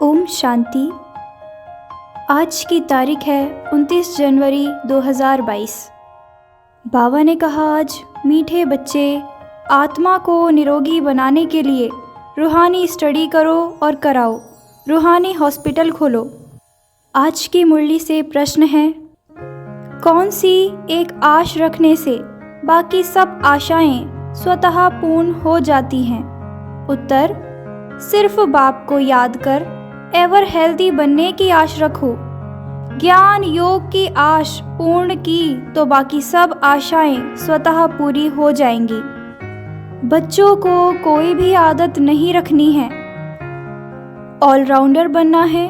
ओम शांति। आज की तारीख है 29 जनवरी 2022। बाबा ने कहा, आज मीठे बच्चे, आत्मा को निरोगी बनाने के लिए रूहानी स्टडी करो और कराओ, रूहानी हॉस्पिटल खोलो। आज की मुरली से प्रश्न है, कौन सी एक आश रखने से बाकी सब आशाएं स्वतः पूर्ण हो जाती हैं? उत्तर, सिर्फ बाप को याद कर एवर हेल्दी बनने की आश रखो। ज्ञान योग की आश पूर्ण की तो बाकी सब आशाएं स्वतः पूरी हो जाएंगी। बच्चों को कोई भी आदत नहीं रखनी है, ऑलराउंडर बनना है।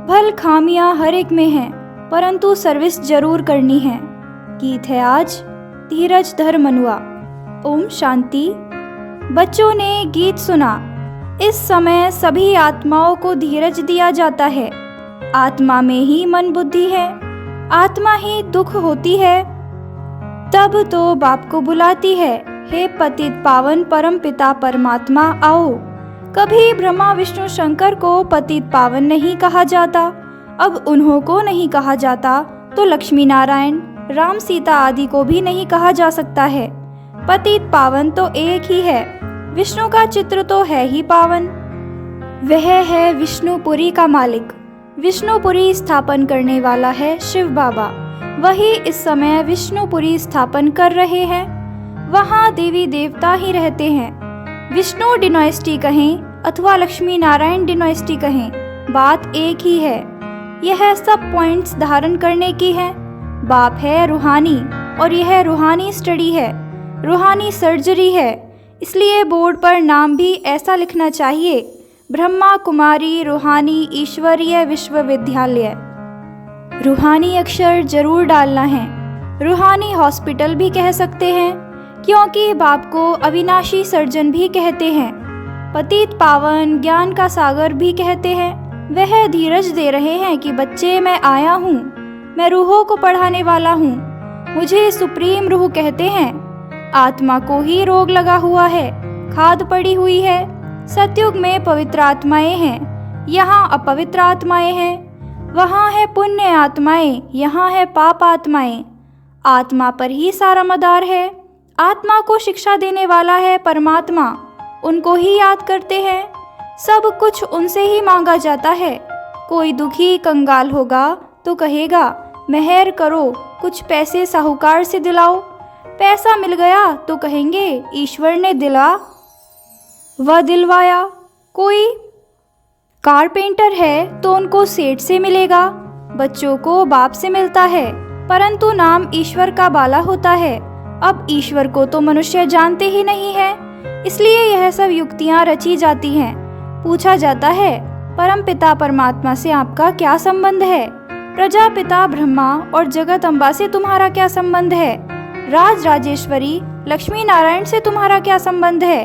भल खामियां हर एक में हैं, परंतु सर्विस जरूर करनी है। गीत है आज, धीरज धर मनुआ। ओम शांति। बच्चों ने गीत सुना। इस समय सभी आत्माओं को धीरज दिया जाता है। आत्मा में ही मन बुद्धि है, आत्मा ही दुख होती है। तब तो बाप को बुलाती है, हे पतित पावन परम पिता परमात्मा आओ। कभी ब्रह्मा विष्णु शंकर को पतित पावन नहीं कहा जाता, अब उन्हों को नहीं कहा जाता तो लक्ष्मी नारायण, राम सीता आदि को भी नहीं कहा जा सकता है। पतित पावन तो एक ही है, विष्णु का चित्र तो है ही पावन। वह है विष्णुपुरी का मालिक। विष्णुपुरी स्थापन करने वाला है शिव बाबा। वही इस समय विष्णुपुरी स्थापन कर रहे हैं। वहाँ देवी देवता ही रहते हैं। विष्णु डिनोस्टी कहें अथवा लक्ष्मी नारायण डिनोस्टी कहें, बात एक ही है। यह सब पॉइंट्स धारण करने की है। बाप है रूहानी और यह रूहानी स्टडी है, रूहानी सर्जरी है। इसलिए बोर्ड पर नाम भी ऐसा लिखना चाहिए, ब्रह्मा कुमारी रूहानी ईश्वरीय विश्वविद्यालय। रूहानी अक्षर जरूर डालना है। रूहानी हॉस्पिटल भी कह सकते हैं, क्योंकि बाप को अविनाशी सर्जन भी कहते हैं। पतित पावन ज्ञान का सागर भी कहते हैं। वह धीरज दे रहे हैं कि बच्चे, मैं आया हूँ, मैं रूहों को पढ़ाने वाला हूँ। मुझे सुप्रीम रूह कहते हैं। आत्मा को ही रोग लगा हुआ है, खाद पड़ी हुई है। सतयुग में पवित्र आत्माएं हैं, यहाँ अपवित्र आत्माएं हैं। वहाँ है पुण्य आत्माएं, यहाँ है पाप आत्माएं। आत्मा पर ही सारा मदार है। आत्मा को शिक्षा देने वाला है परमात्मा, उनको ही याद करते हैं। सब कुछ उनसे ही मांगा जाता है। कोई दुखी कंगाल होगा तो कहेगा, मेहर करो, कुछ पैसे साहूकार से दिलाओ। पैसा मिल गया तो कहेंगे, ईश्वर ने दिलवाया। कोई कारपेंटर है तो उनको सेठ से मिलेगा। बच्चों को बाप से मिलता है, परंतु नाम ईश्वर का बाला होता है। अब ईश्वर को तो मनुष्य जानते ही नहीं है, इसलिए यह सब युक्तियां रची जाती हैं। पूछा जाता है, परम पिता परमात्मा से आपका क्या संबंध है? प्रजापिता ब्रह्मा और जगत अम्बा से तुम्हारा क्या संबंध है? राज राजेश्वरी लक्ष्मी नारायण से तुम्हारा क्या संबंध है?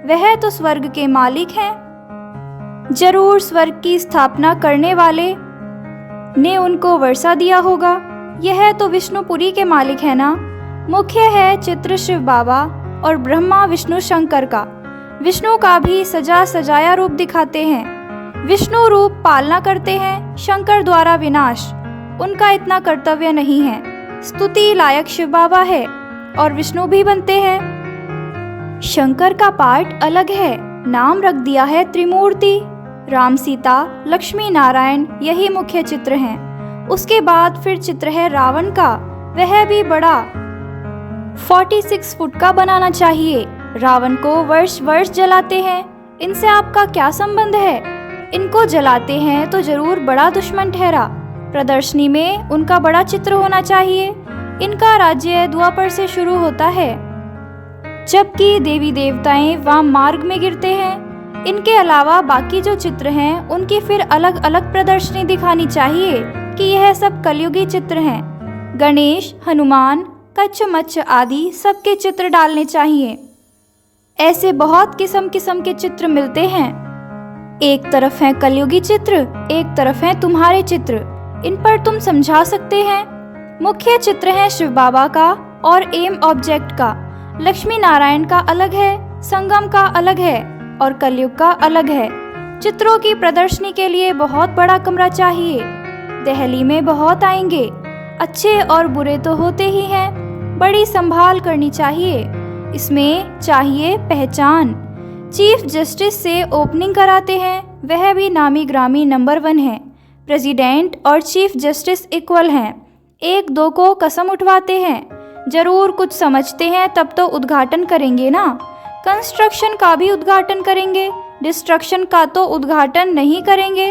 वह तो स्वर्ग के मालिक हैं। जरूर स्वर्ग की स्थापना करने वाले ने उनको वर्षा दिया होगा। यह तो विष्णुपुरी के मालिक है ना। मुख्य है चित्र शिव बाबा और ब्रह्मा विष्णु शंकर का। विष्णु का भी सजा सजाया रूप दिखाते हैं। विष्णु रूप पालना करते हैं, शंकर द्वारा विनाश। उनका इतना कर्तव्य नहीं है। स्तुति लायक शिव बाबा है और विष्णु भी बनते हैं। शंकर का पार्ट अलग है, नाम रख दिया है त्रिमूर्ति। राम सीता लक्ष्मी नारायण यही मुख्य चित्र हैं। उसके बाद फिर चित्र है रावण का, वह भी बड़ा 46 फुट का बनाना चाहिए। रावण को वर्ष वर्ष जलाते हैं। इनसे आपका क्या संबंध है? इनको जलाते हैं तो जरूर बड़ा दुश्मन ठहरा। प्रदर्शनी में उनका बड़ा चित्र होना चाहिए। इनका राज्य द्वापर से शुरू होता है, जबकि देवी देवताएं वाम मार्ग में गिरते हैं। इनके अलावा बाकी जो चित्र हैं उनकी फिर अलग अलग प्रदर्शनी दिखानी चाहिए कि यह सब कलयुगी चित्र हैं। गणेश, हनुमान, कच्छ मच्छ आदि सबके चित्र डालने चाहिए। ऐसे बहुत किस्म किस्म के चित्र मिलते हैं। एक तरफ है कलयुगी चित्र, एक तरफ है तुम्हारे चित्र। इन पर तुम समझा सकते हैं। मुख्य चित्र है शिव बाबा का और एम ऑब्जेक्ट का। लक्ष्मी नारायण का अलग है, संगम का अलग है और कलयुग का अलग है। चित्रों की प्रदर्शनी के लिए बहुत बड़ा कमरा चाहिए। दिल्ली में बहुत आएंगे, अच्छे और बुरे तो होते ही हैं, बड़ी संभाल करनी चाहिए। इसमें चाहिए पहचान। चीफ जस्टिस से ओपनिंग कराते हैं, वह भी नामी ग्रामी नंबर 1 है। प्रेसिडेंट और चीफ जस्टिस इक्वल हैं, एक दो को कसम उठवाते हैं। जरूर कुछ समझते हैं तब तो उद्घाटन करेंगे ना। कंस्ट्रक्शन का भी उद्घाटन करेंगे, डिस्ट्रक्शन का तो उद्घाटन नहीं करेंगे।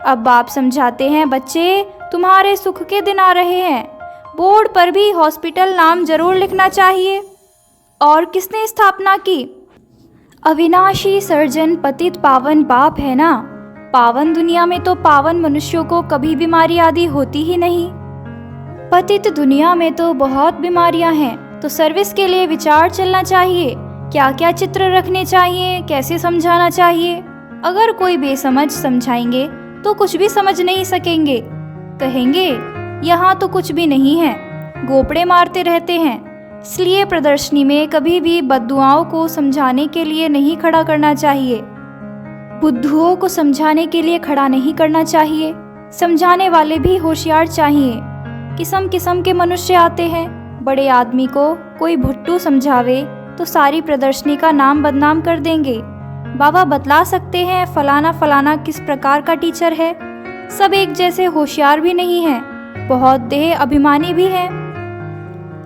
अब बाप समझाते हैं, बच्चे तुम्हारे सुख के दिन आ रहे हैं, बोर्ड पर भी हॉस्पिटल नाम जरूर लिखना चाहिए। और किसने स्थापना की? अविनाशी सर्जन पतित पावन बाप है ना। पावन दुनिया में तो पावन मनुष्यों को कभी बीमारी आदि होती ही नहीं। पतित दुनिया में तो बहुत बीमारियां हैं, तो सर्विस के लिए विचार चलना चाहिए। क्या क्या चित्र रखने चाहिए, कैसे समझाना चाहिए। अगर कोई बेसमझ समझाएंगे तो कुछ भी समझ नहीं सकेंगे। कहेंगे यहाँ तो कुछ भी नहीं है, गोपड़े मारते रहते हैं। इसलिए प्रदर्शनी में कभी भी बद्दुआओं को समझाने के लिए नहीं खड़ा करना चाहिए, बुद्धुओं को समझाने के लिए खड़ा नहीं करना चाहिए। समझाने वाले भी होशियार चाहिए। किस्म किस्म के मनुष्य आते हैं। बड़े आदमी को कोई भुट्टू समझावे तो सारी प्रदर्शनी का नाम बदनाम कर देंगे। बाबा बतला सकते हैं फलाना फलाना किस प्रकार का टीचर है। सब एक जैसे होशियार भी नहीं है, बहुत देह अभिमानी भी है।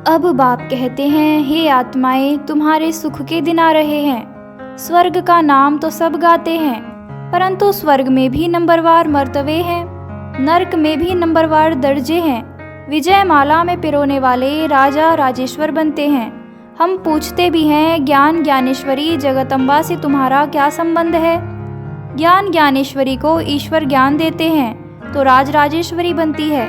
अब बाप कहते हैं, हे आत्माएं, तुम्हारे सुख के दिन आ रहे हैं। स्वर्ग का नाम तो सब गाते हैं, परंतु स्वर्ग में भी नंबरवार मर्तबे हैं, नरक में भी नंबरवार दर्जे हैं। विजय माला में पिरोने वाले राजा राजेश्वर बनते हैं। हम पूछते भी हैं, ज्ञान ज्ञानेश्वरी जगदम्बा से तुम्हारा क्या संबंध है? ज्ञान ज्ञानेश्वरी को ईश्वर ज्ञान देते हैं तो राज राजेश्वरी बनती है।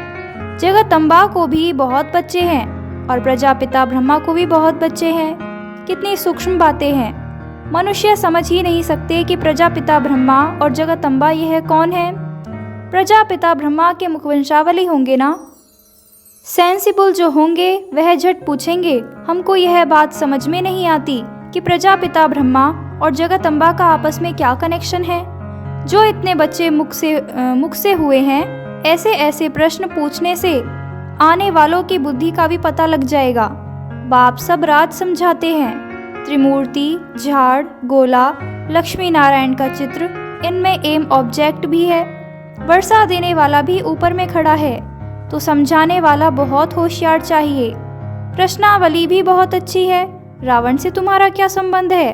जगदम्बा को भी बहुत बच्चे हैं और प्रजापिता ब्रह्मा को भी बहुत बच्चे हैं। कितनी सूक्ष्म बातें हैं, मनुष्य समझ ही नहीं सकते कि प्रजापिता ब्रह्मा और जगदम्बा यह कौन है। प्रजापिता ब्रह्मा के मुखवंशावली होंगे ना। सेंसिबल जो होंगे वह झट पूछेंगे, हमको यह बात समझ में नहीं आती कि प्रजापिता ब्रह्मा और जगदम्बा का आपस में क्या कनेक्शन है। जो इतने बच्चे मुख से हुए हैं, ऐसे ऐसे प्रश्न पूछने से आने वालों की बुद्धि का भी पता लग जाएगा। बाप सब रात समझाते हैं। त्रिमूर्ति, झाड़, गोला, लक्ष्मी नारायण का चित्र, इनमें एम ऑब्जेक्ट भी है। वर्षा देने वाला भी ऊपर में खड़ा है, तो समझाने वाला बहुत होशियार चाहिए। प्रश्नावली भी बहुत अच्छी है। रावण से तुम्हारा क्या संबंध है?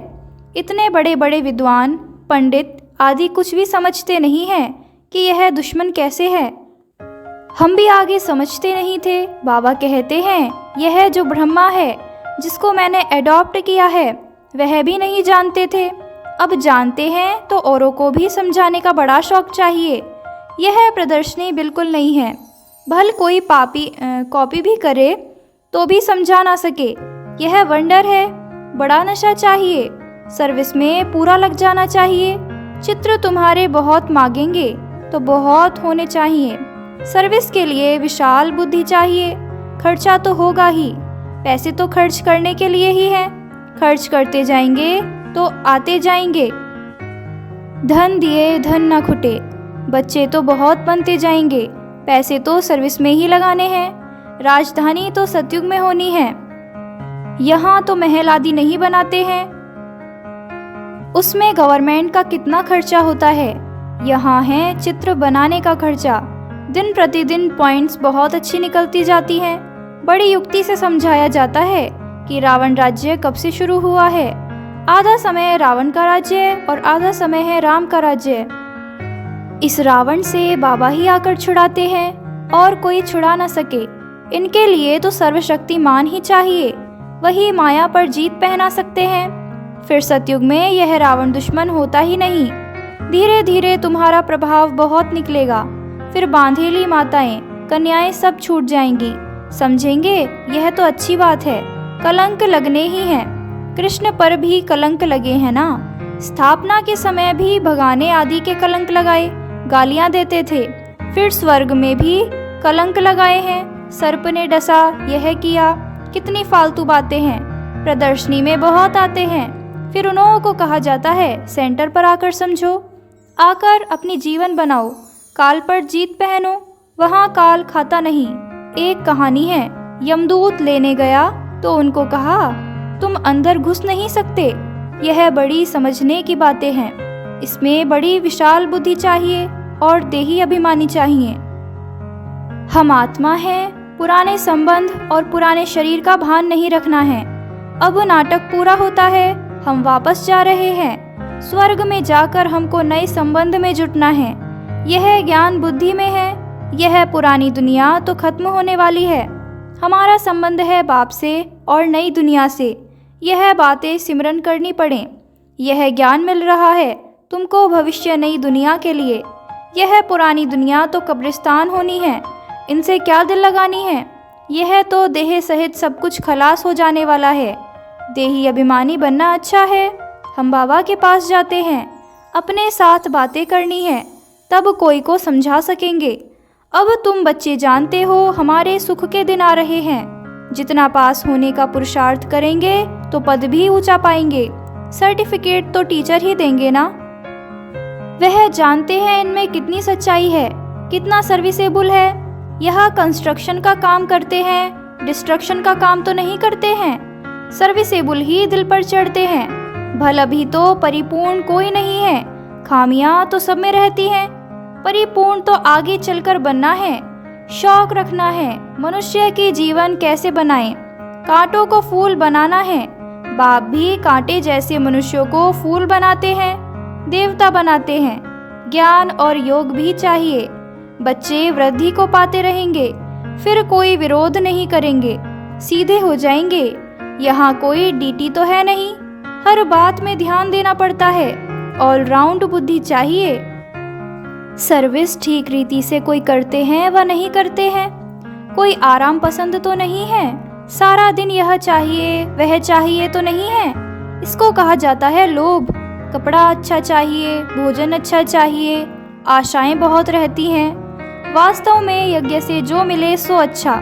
इतने बड़े बड़े विद्वान, पंडित आदि कुछ भी समझते नहीं हैं कि यह दुश्मन कैसे है। हम भी आगे समझते नहीं थे। बाबा कहते हैं, यह जो ब्रह्मा है जिसको मैंने एडॉप्ट किया है, वह भी नहीं जानते थे। अब जानते हैं तो औरों को भी समझाने का बड़ा शौक चाहिए। यह प्रदर्शनी बिल्कुल नहीं है। भल कोई कॉपी भी करे तो भी समझा ना सके। यह वंडर है। बड़ा नशा चाहिए, सर्विस में पूरा लग जाना चाहिए। चित्र तुम्हारे बहुत मांगेंगे तो बहुत होने चाहिए। सर्विस के लिए विशाल बुद्धि चाहिए। खर्चा तो होगा ही, पैसे तो खर्च करने के लिए ही है। खर्च करते जाएंगे तो आते जाएंगे। धन दिए धन न खुटे। बच्चे तो बहुत बनते जाएंगे, पैसे तो सर्विस में ही लगाने हैं। राजधानी तो सतयुग में होनी है। यहाँ तो महल आदि नहीं बनाते हैं, उसमें गवर्नमेंट का कितना खर्चा होता है। यहाँ है चित्र बनाने का खर्चा। दिन प्रतिदिन पॉइंट्स बहुत अच्छी निकलती जाती हैं। बड़ी युक्ति से समझाया जाता है कि रावण राज्य कब से शुरू हुआ है। आधा समय रावण का राज्य है और आधा समय है राम का राज्य। इस रावण से बाबा ही आकर छुड़ाते हैं और कोई छुड़ा न सके। इनके लिए तो सर्वशक्तिमान ही चाहिए, वही माया पर जीत पहना सकते हैं। फिर सतयुग में यह रावण दुश्मन होता ही नहीं। धीरे धीरे तुम्हारा प्रभाव बहुत निकलेगा। फिर बांधेली माताएं, कन्याएं सब छूट जाएंगी। समझेंगे यह तो अच्छी बात है, कलंक लगने ही है। कृष्ण पर भी कलंक लगे हैं ना। स्थापना के समय भी भगाने आदि के कलंक लगाए, गालियां देते थे। फिर स्वर्ग में भी कलंक लगाए हैं। सर्प ने डसा, यह किया। कितनी फालतू बातें हैं। प्रदर्शनी में बहुत आते हैं। फिर उन्हों को कहा जाता है सेंटर पर आकर समझो। आकर अपनी जीवन बनाओ, काल पर जीत पहनो, वहाँ काल खाता नहीं। एक कहानी है, यमदूत लेने गया तो उनको कहा, तुम अंदर घुस नहीं सकते। यह बड़ी समझने की बातें हैं। इसमें बड़ी विशाल बुद्धि चाहिए और देही अभिमानी चाहिए। हम आत्मा हैं, पुराने संबंध और पुराने शरीर का भान नहीं रखना है। अब नाटक पूरा होता है, हम वापस जा रहे हैं। स्वर्ग में जाकर हमको नए संबंध में जुटना है। यह ज्ञान बुद्धि में है। यह पुरानी दुनिया तो खत्म होने वाली है। हमारा संबंध है बाप से और नई दुनिया से। यह बातें सिमरन करनी पड़े। यह ज्ञान मिल रहा है तुमको भविष्य नई दुनिया के लिए। यह पुरानी दुनिया तो कब्रिस्तान होनी है, इनसे क्या दिल लगानी है। यह तो देह सहित सब कुछ खलास हो जाने वाला है। देही अभिमानी बनना अच्छा है। हम बाबा के पास जाते हैं, अपने साथ बातें करनी है, तब कोई को समझा सकेंगे। अब तुम बच्चे जानते हो हमारे सुख के दिन आ रहे हैं। जितना पास होने का पुरुषार्थ करेंगे तो पद भी ऊंचा पाएंगे। सर्टिफिकेट तो टीचर ही देंगे ना। वह जानते हैं इनमें कितनी सच्चाई है, कितना सर्विसेबल है। यह कंस्ट्रक्शन का काम करते हैं, डिस्ट्रक्शन का काम तो नहीं करते हैं। सर्विसेबल ही दिल पर चढ़ते हैं। भल अभी तो परिपूर्ण कोई नहीं है, खामियां तो सब में रहती हैं। परिपूर्ण तो आगे चलकर बनना है। शौक रखना है मनुष्य की जीवन कैसे बनाएं। कांटों को फूल बनाना है। बाप भी कांटे जैसे मनुष्यों को फूल बनाते हैं, देवता बनाते हैं। ज्ञान और योग भी चाहिए। बच्चे वृद्धि को पाते रहेंगे, फिर कोई विरोध नहीं करेंगे, सीधे हो जाएंगे। यहाँ कोई डीटी तो है नहीं। हर बात में ध्यान देना पड़ता है। ऑलराउंड बुद्धि चाहिए। सर्विस ठीक रीति से कोई करते हैं व नहीं करते हैं। कोई आराम पसंद तो नहीं है। सारा दिन यह चाहिए वह चाहिए तो नहीं है। इसको कहा जाता है लोभ। कपड़ा अच्छा चाहिए, भोजन अच्छा चाहिए, आशाएं बहुत रहती हैं। वास्तव में यज्ञ से जो मिले सो अच्छा।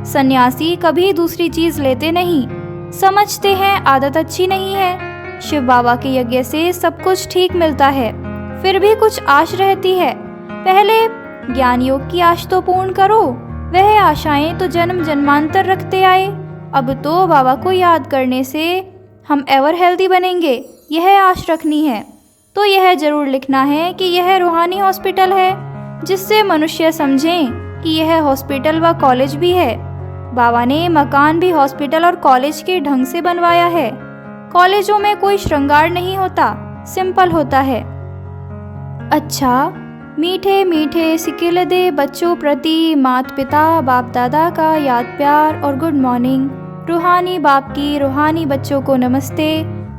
सन्यासी कभी दूसरी चीज लेते नहीं। समझते हैं आदत अच्छी नहीं है। शिव बाबा के यज्ञ से सब कुछ ठीक मिलता है, फिर भी कुछ आश रहती है। पहले ज्ञान योग की आश तो पूर्ण करो। वह आशाएं तो जन्म जन्मांतर रखते आए। अब तो बाबा को याद करने से हम एवर हेल्दी बनेंगे, यह आश रखनी है। तो यह जरूर लिखना है कि यह रूहानी हॉस्पिटल है, जिससे मनुष्य समझें कि यह हॉस्पिटल व कॉलेज भी है। बाबा ने मकान भी हॉस्पिटल और कॉलेज के ढंग से बनवाया है। कॉलेजों में कोई श्रृंगार नहीं होता, सिंपल होता है। अच्छा, मीठे मीठे सिकिल दे बच्चों प्रति माता पिता बाप दादा का याद प्यार और गुड मॉर्निंग। रूहानी बाप की रूहानी बच्चों को नमस्ते।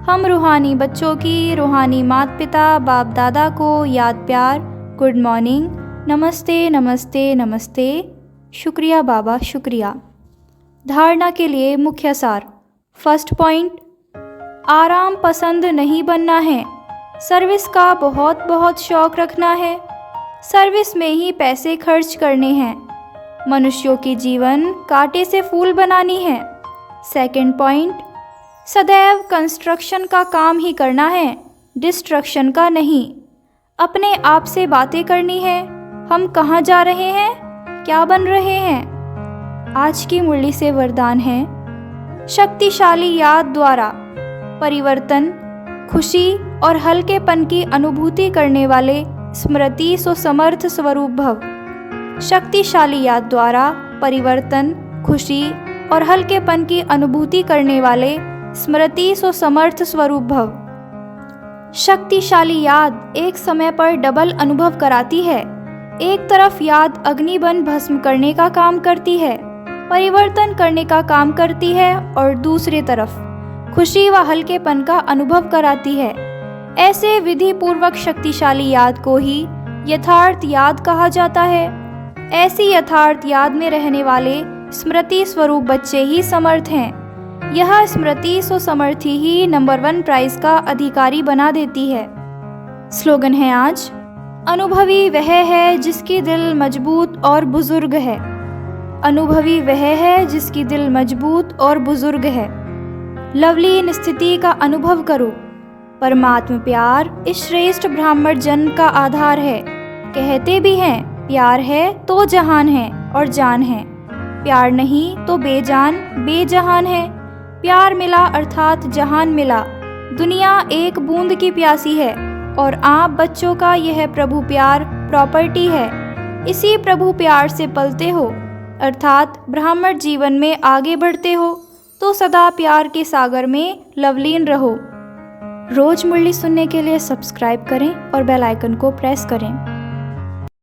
हम रूहानी बच्चों की रूहानी माता पिता बाप दादा को याद प्यार, गुड मॉर्निंग, नमस्ते नमस्ते नमस्ते। शुक्रिया बाबा, शुक्रिया। धारणा के लिए मुख्य सार। फर्स्ट पॉइंट, आराम पसंद नहीं बनना है। सर्विस का बहुत बहुत शौक रखना है। सर्विस में ही पैसे खर्च करने हैं। मनुष्यों की जीवन कांटे से फूल बनानी है। सेकंड पॉइंट, सदैव कंस्ट्रक्शन का काम ही करना है, डिस्ट्रक्शन का नहीं। अपने आप से बातें करनी है। हम कहाँ जा रहे हैं, क्या बन रहे हैं। आज की मुरली से वरदान है, शक्तिशाली याद द्वारा परिवर्तन, खुशी और हल्केपन की अनुभूति करने वाले स्मृति सो समर्थ स्वरूप भव। शक्तिशाली याद द्वारा परिवर्तन, खुशी और हल्केपन की अनुभूति करने वाले स्मृति सो समर्थ स्वरूप भव। शक्तिशाली याद एक समय पर डबल अनुभव कराती है। एक तरफ याद अग्निबन भस्म करने का काम करती है, परिवर्तन करने का काम करती है, और दूसरी तरफ खुशी व हल्केपन का अनुभव कराती है। ऐसे विधि पूर्वक शक्तिशाली याद को ही यथार्थ याद कहा जाता है। ऐसी यथार्थ याद में रहने वाले स्मृति स्वरूप बच्चे ही समर्थ हैं। यह स्मृति सो समर्थी ही नंबर 1 प्राइज का अधिकारी बना देती है। स्लोगन है आज, अनुभवी वह है जिसकी दिल मजबूत और बुजुर्ग है। अनुभवी वह है जिसकी दिल मजबूत और बुजुर्ग है। लवलीन स्थिति का अनुभव करो। परमात्म प्यार इस श्रेष्ठ ब्राह्मण जन्म का आधार है। कहते भी हैं प्यार है तो जहान है और जान है, प्यार नहीं तो बेजान बेजहान है। प्यार मिला अर्थात जहान मिला। दुनिया एक बूंद की प्यासी है और आप बच्चों का यह प्रभु प्यार प्रॉपर्टी है। इसी प्रभु प्यार से पलते हो अर्थात ब्राह्मण जीवन में आगे बढ़ते हो तो सदा प्यार के सागर में लवलीन रहो। रोज मुरली सुनने के लिए सब्सक्राइब करें और बेल आइकन को प्रेस करें।